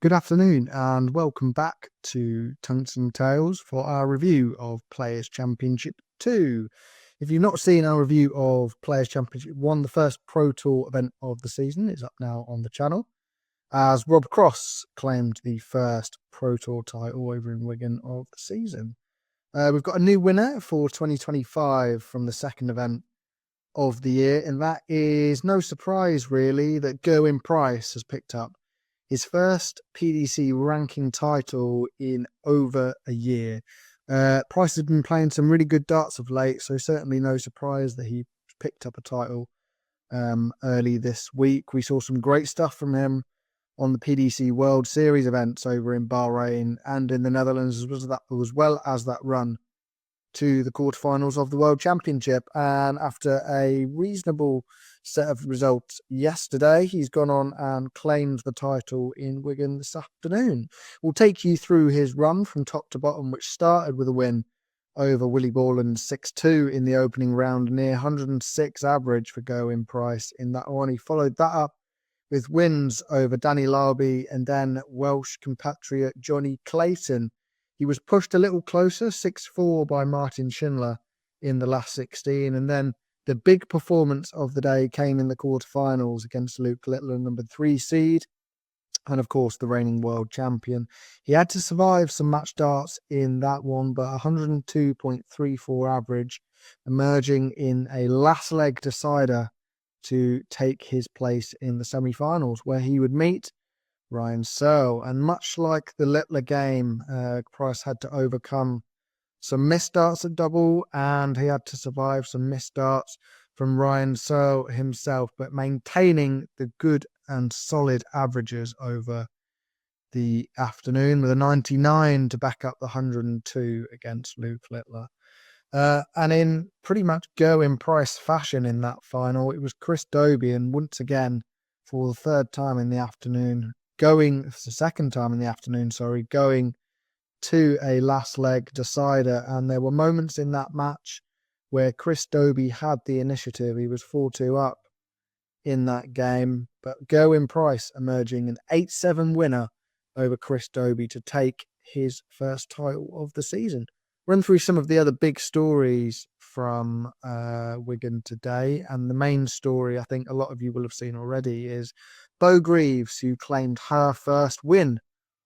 Good afternoon and welcome back to Tungsten Tales for our review of Players Championship 2. If you've not seen our review of Players Championship 1, the first Pro Tour event of the season is up now on the channel, as Rob Cross claimed the first Pro Tour title over in Wigan of the season. We've got a new winner for 2025 from the second event of the year, and that is no surprise really that Gerwyn Price has picked up his first PDC ranking title in over a year. Price has been playing some really good darts of late, so certainly no surprise that he picked up a title early this week. We saw some great stuff from him on the PDC World Series events over in Bahrain and in the Netherlands, as well as that run to the quarterfinals of the World Championship. And after a reasonable set of results yesterday, he's gone on and claimed the title in Wigan this afternoon. We'll take you through his run from top to bottom, which started with a win over Willie Borland 6-2 in the opening round, near 106 average for Gerwyn Price in that one. He followed that up with wins over Danny Larby and then Welsh compatriot Johnny Clayton. He was pushed a little closer, 6-4 by Martin Schindler in the last 16. And then the big performance of the day came in the quarterfinals against Luke Littler, number 3 seed, and of course the reigning world champion. He had to survive some match darts in that one, but 102.34 average, emerging in a last leg decider to take his place in the semi-finals, where he would meet Ryan Searle. And much like the Littler game, Price had to overcome some missed darts at double, and he had to survive some missed darts from Ryan Searle himself, but maintaining the good and solid averages over the afternoon with a 99 to back up the 102 against Luke Littler. And in pretty much Gerwyn Price fashion in that final, it was Chris Dobie, and once again, for the second time in the afternoon, going to a last leg decider. And there were moments in that match where Chris Dobie had the initiative. He was 4-2 up in that game, but Gerwyn Price emerging an 8-7 winner over Chris Dobie to take his first title of the season. Run through some of the other big stories from Wigan today, and the main story I think a lot of you will have seen already is Beau Greaves, who claimed her first win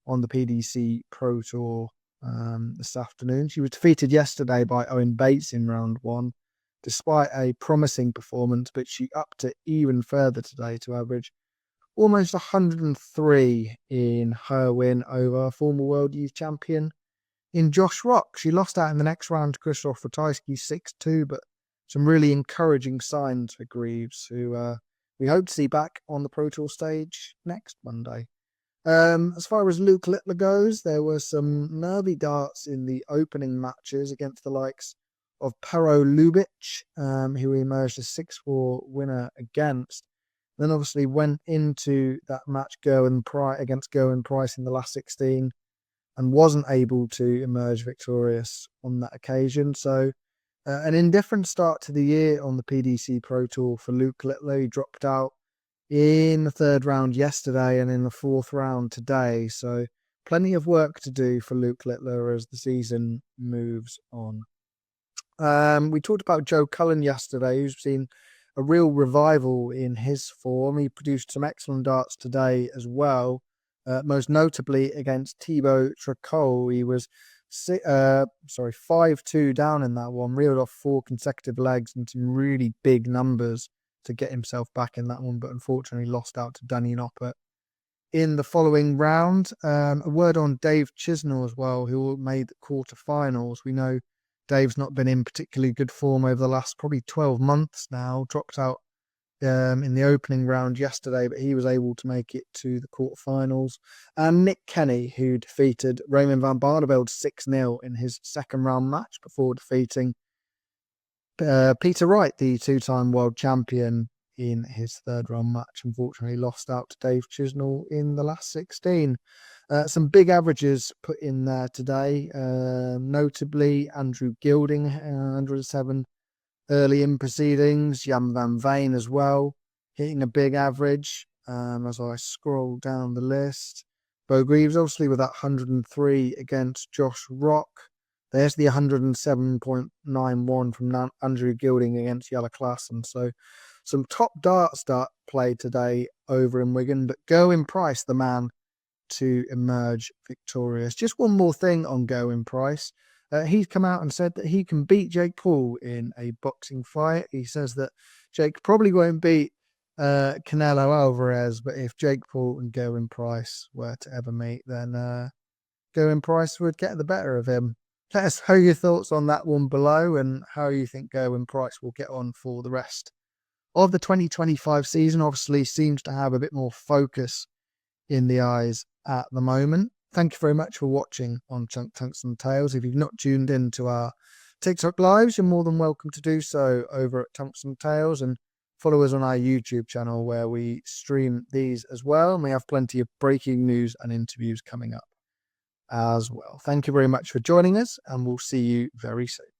on the PDC Pro Tour this afternoon. She was defeated yesterday by Owen Bates in round 1, despite a promising performance, but she upped it even further today to average almost 103 in her win over former world youth champion in Josh Rock. She lost out in the next round to Krzysztof Ratajski 6-2, but some really encouraging signs for Greaves, who we hope to see back on the Pro Tour stage next Monday. As far as Luke Littler goes, there were some nervy darts in the opening matches against the likes of Pero Lubitsch, who he emerged a 6-4 winner against. Then obviously went into that match against Gerwyn Price in the last 16 and wasn't able to emerge victorious on that occasion. So an indifferent start to the year on the PDC Pro Tour for Luke Littler. He dropped out in the third round yesterday and in the fourth round today. So plenty of work to do for Luke Littler as the season moves on. We talked about Joe Cullen yesterday, who's seen a real revival in his form. He produced some excellent darts today as well, most notably against Thibaut Tricot. He was 5-2 down in that one, reeled off 4 consecutive legs and some really big numbers to get himself back in that one, but unfortunately lost out to Danny Noppert in the following round. A word on Dave Chisnell as well, who made the quarterfinals. We know Dave's not been in particularly good form over the last probably 12 months now. Dropped out in the opening round yesterday, but he was able to make it to the quarterfinals. And Nick Kenny, who defeated Raymond van Barneveld 6-0 in his second round match before defeating Peter Wright, the 2-time world champion, in his third round match. Unfortunately lost out to Dave Chisnell in the last 16. Some big averages put in there today, notably Andrew Gilding, 107 early in proceedings. Jan van Veen as well, hitting a big average as I scroll down the list. Beau Greaves, obviously, with that 103 against Josh Rock. There's the 107.91 from Andrew Gilding against Yella Klassen. So some top darts start played today over in Wigan, but Gerwyn Price, the man to emerge victorious. Just one more thing on Gerwyn Price. He's come out and said that he can beat Jake Paul in a boxing fight. He says that Jake probably won't beat Canelo Alvarez, but if Jake Paul and Gerwyn Price were to ever meet, then Gerwyn Price would get the better of him. Let us know your thoughts on that one below and how you think Gerwyn Price will get on for the rest of the 2025 season. Obviously seems to have a bit more focus in the eyes at the moment. Thank you very much for watching on Tungsten Tales. If you've not tuned in to our TikTok lives, you're more than welcome to do so over at Tungsten Tales, and follow us on our YouTube channel where we stream these as well. And we have plenty of breaking news and interviews coming up as well. Thank you very much for joining us, and we'll see you very soon.